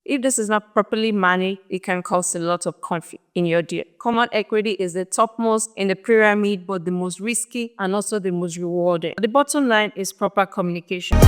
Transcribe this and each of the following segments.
If this is not properly managed, it can cause a lot of conflict in your deal. Common equity is the topmost in the pyramid, but the most risky and also the most rewarding. The bottom line is proper communication.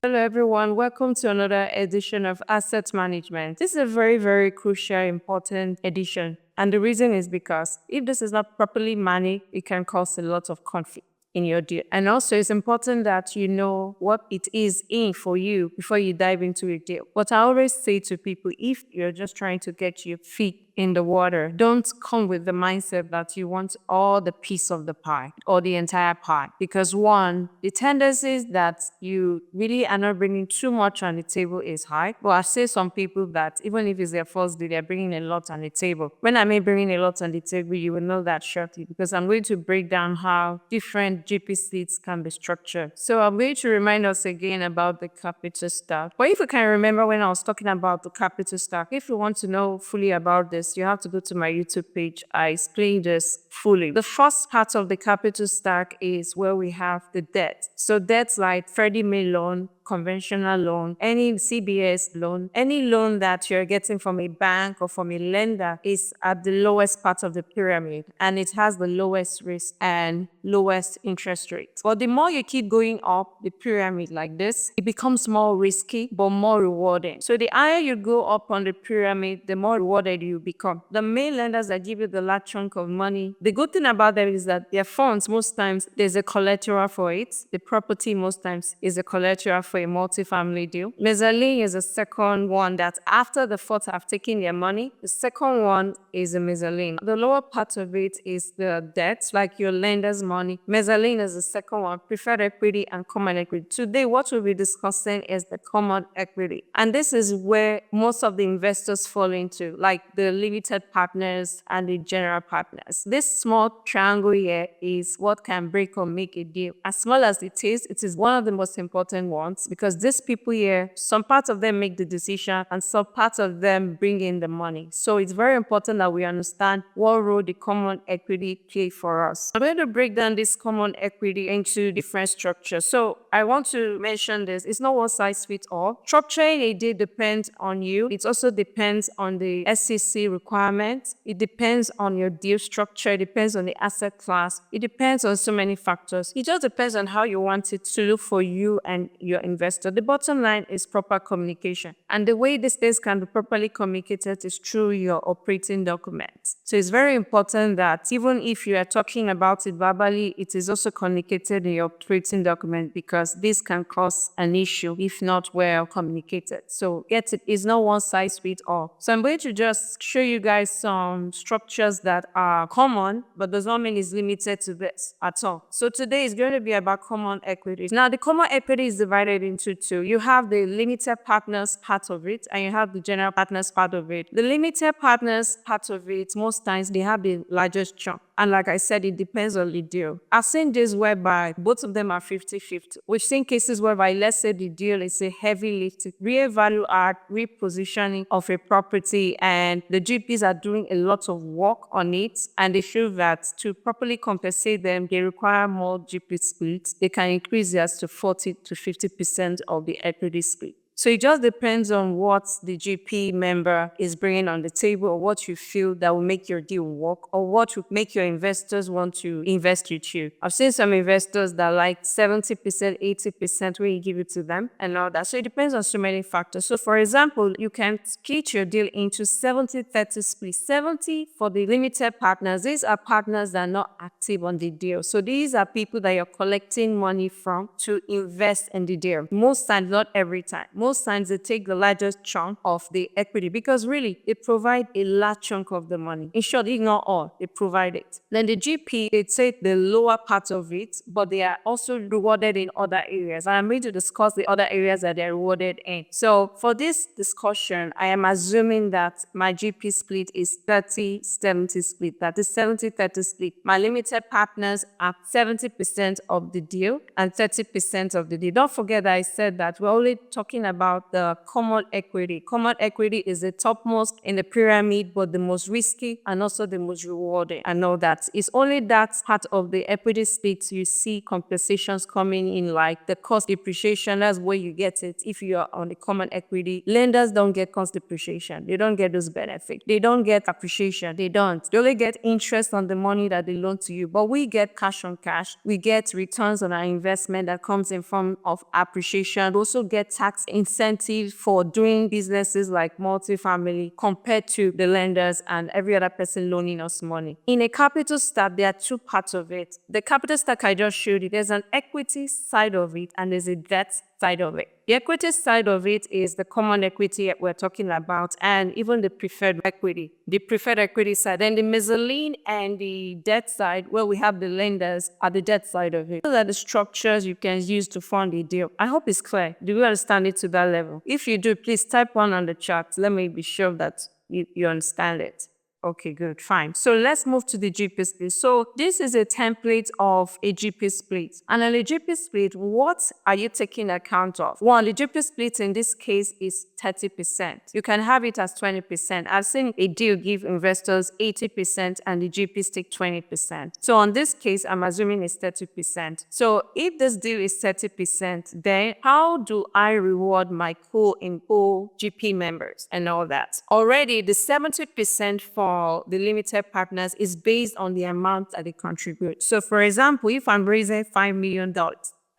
Hello everyone, welcome to another edition of Asset Management. This is a very, very crucial, important edition. And the reason is because if this is not properly managed, it can cause a lot of conflict in your deal. And also it's important that you know what it is in for you before you dive into a deal. But I always say to people, if you're just trying to get your feet in the water, don't come with the mindset that you want all the piece of the pie or the entire pie. Because one, the tendencies that you really are not bringing too much on the table is high. But I say some people that even if it's their first day, they're bringing a lot on the table. When I mean bringing a lot on the table, you will know that shortly because I'm going to break down how different GP seats can be structured. So I'm going to remind us again about the capital stack. But if you can remember when I was talking about the capital stack, if you want to know fully about this, you have to go to my YouTube page. I explain this fully. The first part of the capital stack is where we have the debt. So debts like Freddie Mae loan, conventional loan, any CBS loan, any loan that you're getting from a bank or from a lender is at the lowest part of the pyramid and it has the lowest risk and lowest interest rate. But the more you keep going up the pyramid like this, it becomes more risky but more rewarding. So the higher you go up on the pyramid, the more rewarded you become. The main lenders that give you the large chunk of money, the good thing about them is that their funds, most times there's a collateral for it. The property most times is a collateral for a multifamily deal. Mezzanine is the second one that after the first have taken their money, the second one is a mezzanine. The lower part of it is the debt, like your lender's money. Mezzanine is the second one, preferred equity and common equity. Today, what we'll be discussing is the common equity. And this is where most of the investors fall into, like the limited partners and the general partners. This small triangle here is what can break or make a deal. As small as it is one of the most important ones because these people here, some parts of them make the decision and some parts of them bring in the money. So it's very important that we understand what role the common equity play for us. I'm going to break down this common equity into different structures. So I want to mention this. It's not one size fits all. Structuring a deal depends on you. It also depends on the SEC requirements. It depends on your deal structure. It depends on the asset class. It depends on so many factors. It just depends on how you want it to look for you and your investor. The bottom line is proper communication. And the way these things can be properly communicated is through your operating documents. So it's very important that even if you are talking about it verbally, it is also communicated in your operating document because this can cause an issue if not well communicated. So get it, it's not one size fits all. So I'm going to just show you guys some structures that are common, but does not mean it's limited to this at all. So today is going to be about common equities. Now, the common equity is divided into two. You have the limited partners part of it, and you have the general partners part of it. The limited partners part of it, most times they have the largest chunk. And like I said, it depends on the deal. I've seen this whereby both of them are 50-50. We've seen cases whereby, let's say the deal is a heavy lift, real value add, repositioning of a property, and the GPs are doing a lot of work on it, and they feel that to properly compensate them, they require more GP splits. They can increase theirs to 40-50% of the equity split. So it just depends on what the GP member is bringing on the table or what you feel that will make your deal work or what will make your investors want to invest with you. I've seen some investors that like 70%, 80% when you give it to them and all that. So it depends on so many factors. So for example, you can split your deal into 70-30 split. 70 for the limited partners. These are partners that are not active on the deal. So these are people that you're collecting money from to invest in the deal. Most times, not every time. Most times they take the largest chunk of the equity because really they provide a large chunk of the money. In short, if not all, they provide it. Then the GP, they take the lower part of it, but they are also rewarded in other areas. And I'm going to discuss the other areas that they're rewarded in. So for this discussion, I am assuming that my GP split is 30-70 split. That is 70-30 split. My limited partners are 70% of the deal and 30% of the deal. Don't forget that I said that we're only talking about about the common equity. Common equity is the topmost in the pyramid, but the most risky and also the most rewarding. I know that. It's only that part of the equity split you see compensations coming in, like the cost depreciation. That's where you get it. If you are on the common equity, lenders don't get cost depreciation. They don't get those benefits. They don't get appreciation. They don't. They only get interest on the money that they loan to you. But we get cash on cash. We get returns on our investment that comes in form of appreciation. We also get tax incentives for doing businesses like multifamily compared to the lenders and every other person loaning us money. In a capital stack, there are two parts of it. The capital stack I just showed you, there's an equity side of it and there's a debt side of it. The equity side of it is the common equity we're talking about and even the preferred equity. The preferred equity side. Then the mezzanine and the debt side, where we have the lenders, are the debt side of it. Those are the structures you can use to fund a deal. I hope it's clear. Do you understand it to that level? If you do, please type one on the chat. Let me be sure that you understand it. Okay, good, fine. So let's move to the GP split. So this is a template of a GP split. And on a GP split, what are you taking account of? One, the GP split in this case is 30%. You can have it as 20%. I've seen a deal give investors 80% and the GPs take 20%. So on this case, I'm assuming it's 30%. So if this deal is 30%, then how do I reward my co-in-co GP members and all that? Already, the 70% for the limited partners is based on the amount that they contribute. So for example, if I'm raising $5 million,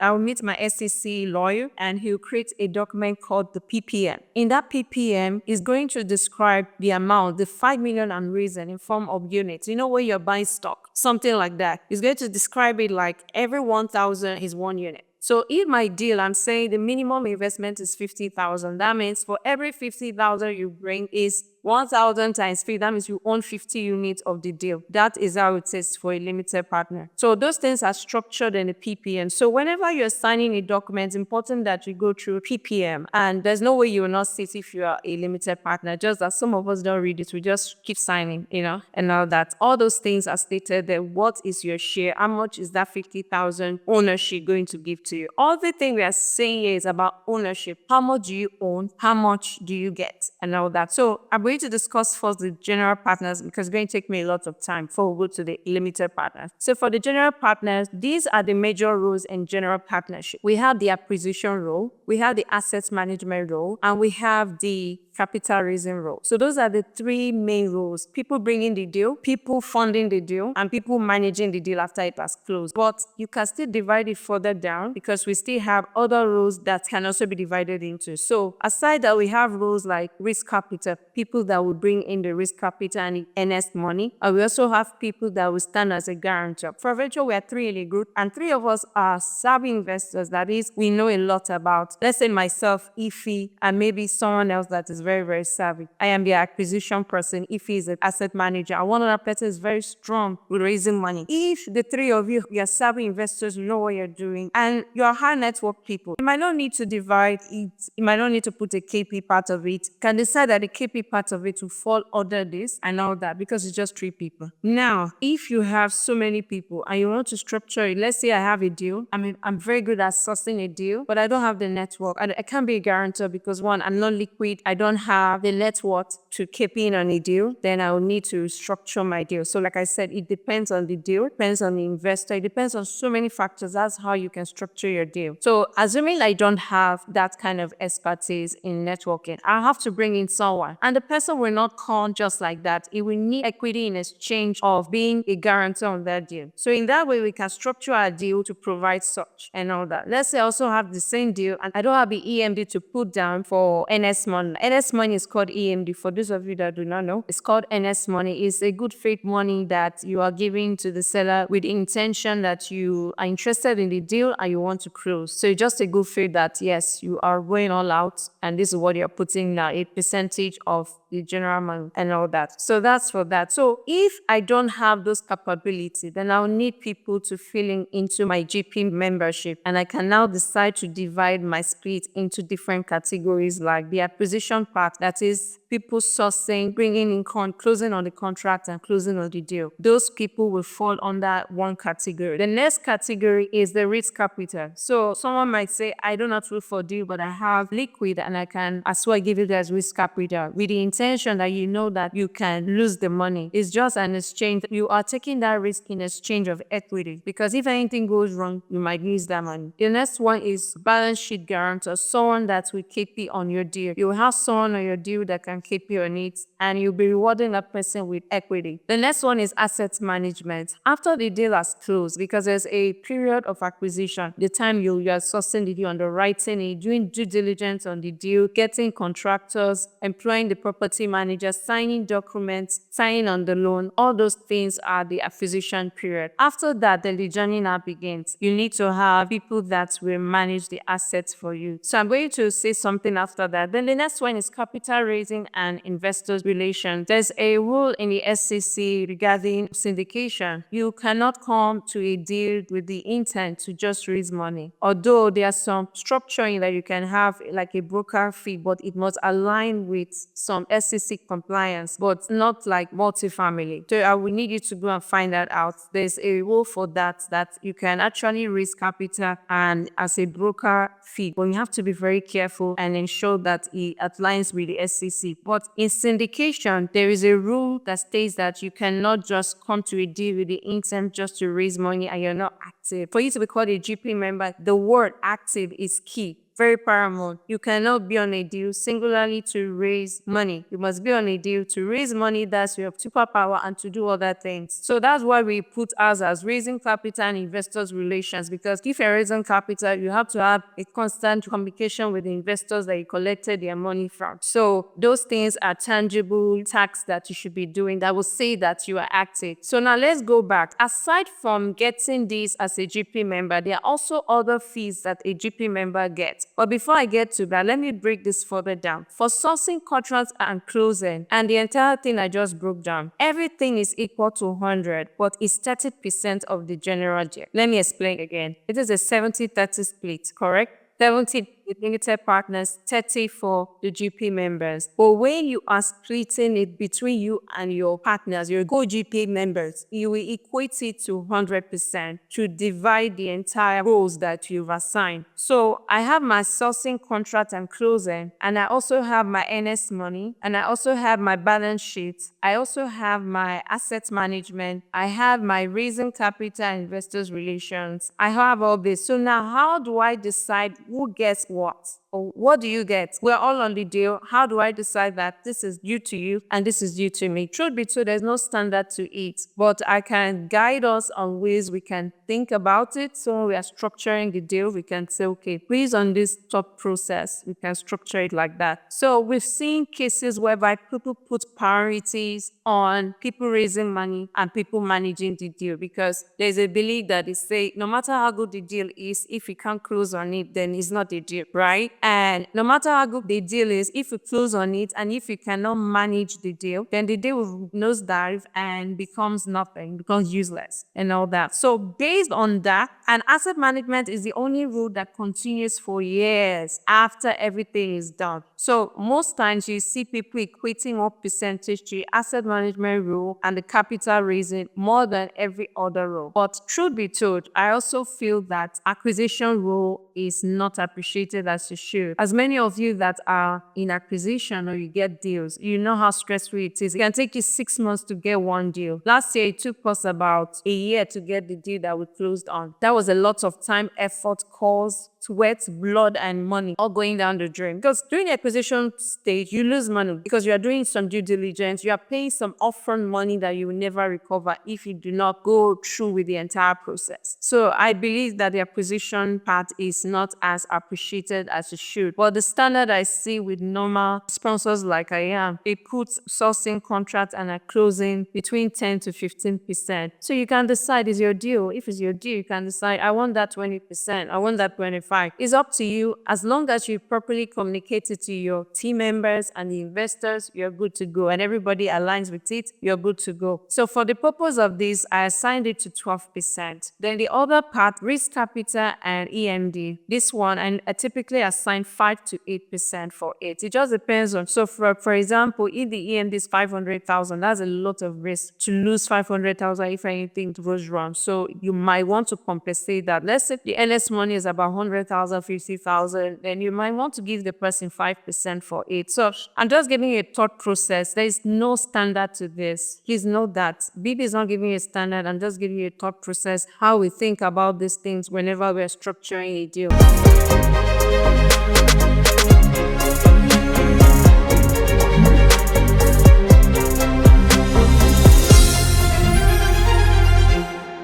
I'll meet my SEC lawyer and he'll create a document called the PPM. In that PPM, is going to describe the amount, the 5 million I'm raising in form of units. You know, where you're buying stock, something like that. It's going to describe it like every 1,000 is 1 unit. So in my deal, I'm saying the minimum investment is 50,000. That means for every 50,000 you bring is 1,000 times 3. That means you own 50 units of the deal. That is how it is for a limited partner. So those things are structured in the PPM. So whenever you're signing a document, it's important that you go through PPM. And there's no way you will not see it if you are a limited partner. Just that some of us don't read it. We just keep signing, and all that. All those things are stated there. What is your share? How much is that 50,000 ownership going to give to you? All the thing we are saying here is about ownership. How much do you own? How much do you get? And all that. So I'm going to discuss first the general partners because it's going to take me a lot of time before we go to the limited partners. So for the general partners, these are the major roles in general partnership. We have the acquisition role, we have the assets management role, and we have the capital raising role. So those are the three main roles: people bringing the deal, people funding the deal, and people managing the deal after it has closed. But you can still divide it further down because we still have other roles that can also be divided into. So aside that, we have roles like risk capital, people that will bring in the risk capital and the earnest money. And we also have people that will stand as a guarantor. For venture, we are 3 in a group, and 3 of us are savvy investors. That is, we know a lot about, let's say myself, Ify, and maybe someone else that is very, very savvy. I am the acquisition person. Ify is an asset manager. And one other person is very strong with raising money. If the 3 of you, you're savvy investors, you know what you're doing, and you're high network people, you might not need to divide it. You might not need to put a KP part of it. You can decide that the KP part of it will fall under this and all that because it's just 3 people. Now, if you have so many people and you want to structure it, let's say I have a deal. I'm very good at sourcing a deal, but I don't have the network. I can't be a guarantor because one, I'm not liquid. I don't have the network to keep in on a deal. Then I will need to structure my deal. So like I said, it depends on the deal, depends on the investor. It depends on so many factors. That's how you can structure your deal. So assuming I don't have that kind of expertise in networking, I have to bring in someone. And the person will not come just like that. It will need equity in exchange of being a guarantor on that deal. So in that way, we can structure our deal to provide such and all that. Let's say I also have the same deal and I don't have the EMD to put down for NS money. NS money is called EMD. For those of you that do not know, it's called NS money. It's a good faith money that you are giving to the seller with the intention that you are interested in the deal and you want to close. So it's just a good faith that yes, you are going all out and this is what you're putting now, a percentage of the general money and all that. So that's for that. So if I don't have those capabilities, then I'll need people to fill in into my GP membership. And I can now decide to divide my split into different categories, like the acquisition part, that is people sourcing, bringing in closing on the contract and closing on the deal. Those people will fall under one category. The next category is the risk capital. So someone might say, I don't have to look for deal, but I have liquid and I can as well give you guys risk capital with the intention that you know that you can lose the money. It's just an exchange. You are taking that risk in exchange of equity, because if anything goes wrong, you might lose that money. The next one is balance sheet guarantor, someone that will keep you on your deal. You will have someone on your deal that can keep you on it, and you'll be rewarding that person with equity. The next one is asset management. After the deal has closed, because there's a period of acquisition, the time you are sourcing the deal, underwriting it, doing due diligence on the deal, getting contractors, employing the property manager, signing documents, signing on the loan, all those things are the acquisition period. After that, then the journey now begins. You need to have people that will manage the assets for you. So I'm going to say something after that. Then the next one is capital raising and investors relations. There's a rule in the SEC regarding syndication. You cannot come to a deal with the intent to just raise money. Although there are some structuring that you can have, like a broker fee, but it must align with some SEC compliance, but not like multifamily. So I will need you to go and find that out. There's a rule for that you can actually raise capital and as a broker fee, but you have to be very careful and ensure that it aligns with the SEC. But in syndication, there is a rule that states that you cannot just come to a deal with the intent just to raise money and you're not active. For you to be called a GP member, the word active is key. Very paramount. You cannot be on a deal singularly to raise money. You must be on a deal to raise money that's your superpower and to do other things. So that's why we put ours as raising capital and investors relations, because if you're raising capital, you have to have a constant communication with the investors that you collected their money from. So those things are tangible tasks that you should be doing that will say that you are active. So now let's go back. Aside from getting this as a GP member, there are also other fees that a GP member gets. But before I get to that, let me break this further down. For sourcing, contracts, and closing, and the entire thing I just broke down, everything is equal to 100, but it's 30% of the general deal. Let me explain again. It is a 70-30 split, correct? 70 with limited partners, 30 for the GP members. But when you are splitting it between you and your partners, your co-GP members, you will equate it to 100% to divide the entire roles that you've assigned. So I have my sourcing, contract, and closing, and I also have my NS money, and I also have my balance sheet. I also have my asset management. I have my raising capital and investors relations. I have all this. So now how do I decide who gets what? Or what do you get? We're all on the deal. How do I decide that this is due to you and this is due to me? Truth be told, there's no standard to it, but I can guide us on ways we can think about it. So when we are structuring the deal, we can say, okay, based on this thought process, we can structure it like that. So we've seen cases whereby people put priorities on people raising money and people managing the deal, because there's a belief that they say no matter how good the deal is, if you can't close on it, then it's not a deal, right? And no matter how good the deal is, if you close on it and if you cannot manage the deal, then the deal will nosedive and becomes nothing, becomes useless and all that. So based on that, and asset management is the only rule that continues for years after everything is done. So most times you see people equating up percentage to asset management rule and the capital raising more than every other rule. But truth be told, I also feel that acquisition rule is not appreciated as it should. As many of you that are in acquisition or you get deals, you know how stressful it is. It can take you 6 months to get one deal. Last year, it took us about a year to get the deal that we closed on. That was a lot of time, effort, calls, sweat, blood, and money all going down the drain. Because during the acquisition stage, you lose money because you are doing some due diligence. You are paying some upfront money that you will never recover if you do not go through with the entire process. So I believe that the acquisition part is not as appreciated as it should. But the standard I see with normal sponsors like I am, they put sourcing, contract, and a closing between 10 to 15%. So you can decide, is your deal. If it's your deal, you can decide, I want that 20%, I want that 25%. It's up to you. As long as you properly communicate it to your team members and the investors, you're good to go. And everybody aligns with it, you're good to go. So for the purpose of this, I assigned it to 12%. Then the other part, risk capital and EMD. This one, and I typically assign assign 5 to 8% for it. It just depends on. So for example, if the EMD is 500,000, that's a lot of risk to lose 500,000 if anything goes wrong. So you might want to compensate that. Let's say the NS money is about 100,000, 50,000, then you might want to give the person 5% for it. So I'm just giving you a thought process. There is no standard to this. Please know that. BB is not giving you a standard. I'm just giving you a thought process, how we think about these things whenever we're structuring a deal.